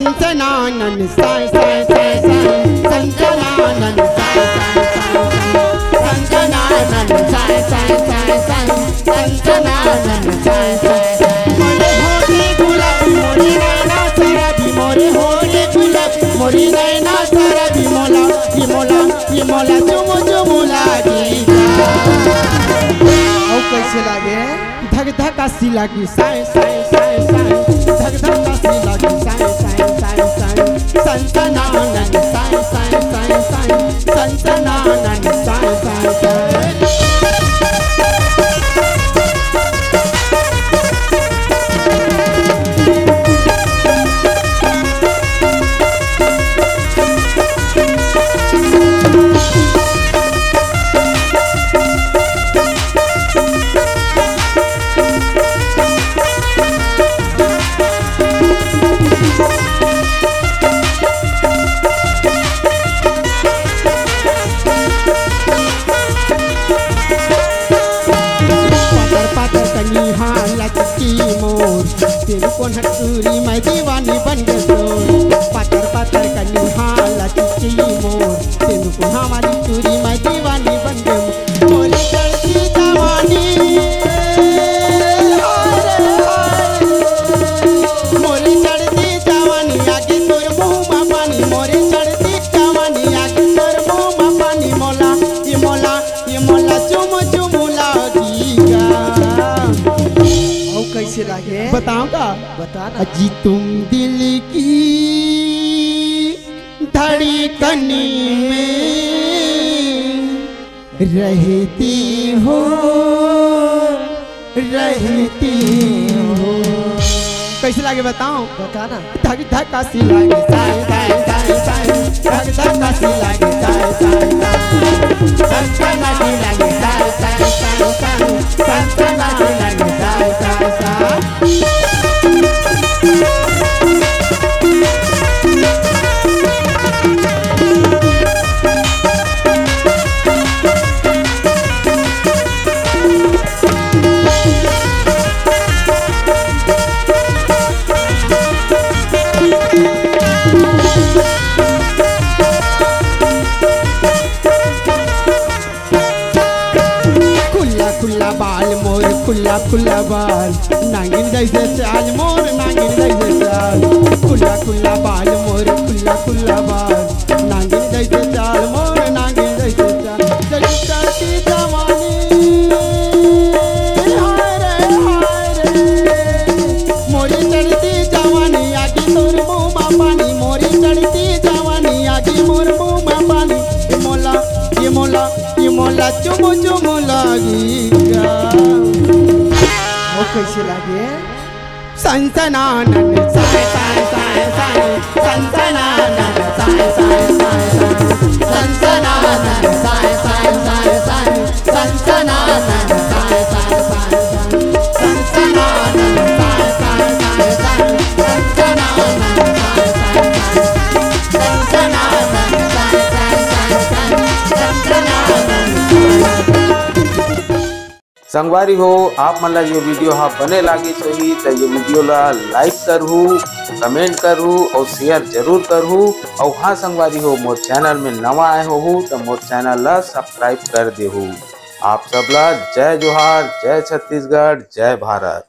संसनानन साय साय साय साय संसनानन साय साय साय संसनानन साय साय साय साय संसनानन साय साय साय मोरे होठे गुलाबी मोरे नैना शराबी मोरे होठे गुलाबी मोरे नैना शराबी मोला ये मोला चुमु चुमु लागी औ कैसे लागे धक धक सी लागी साय साय साय साय धक धक सी लागी साय साय साय साय संसनानन साय साय साय साय संसनानन साय साय साय तेरे कौन हटूरी मैं दीवानी बन गई तो पातर पातर कन्नी हाला चिट्ठी मोर तेरे को हमारी चूरी मैं दीवानी बन गई मोरी चढ़ती जवानी मोरी चढ़ती जवानी आगे तोर मुँह में पानी मोरी चढ़ती जवानी आगे तोर मुँह में पानी ये मोला चुम चुम लागीगा कैसे लागे बताऊंगा बताना अजी तुम दिल की धड़कनी में रहती हो कैसे लागे बताऊं बताना धक धक सी लागे साय साय साय साय धक धक सी लागे साय साय साय संसना सी लागे साय साय साय साय संसना सी लागे साय साय साय खुला खुला बाल नागिन जैसे चाल मोर नागिन जैसे चाल खुला खुला बाल मोर खुला खुला बाल नागिन जैसे चाल मोर नागिन जैसे चाल चली चढ़ती जवानी हाय रे मोरी चढ़ती जवानी आगे तोर मुँह में पानी मोरी चढ़ती जवानी आगे मोर मुँह में पानी ये मोला चुमु चुमु लागीगा कैसे लागे संसनानन साय साय साय साय संसनानन साय साय साय साय संसनानन साय साय साय साय संसनानन साय साय साय संसनानन साय साय साय साय संसनानन साय साय साय संसनानन साय साय साय साय संसनानन संगवारी हो आप मन ये वीडियो हाँ बने लागी सही तो ये वीडियो ला लाइक करहू कमेंट करहू और शेयर जरूर करहू और हाँ संगवारी हो मोर चैनल में नवा आए हो तो मोर चैनल ला सब्सक्राइब कर देहू। आप सबला जय जोहार, जय छत्तीसगढ़, जय भारत।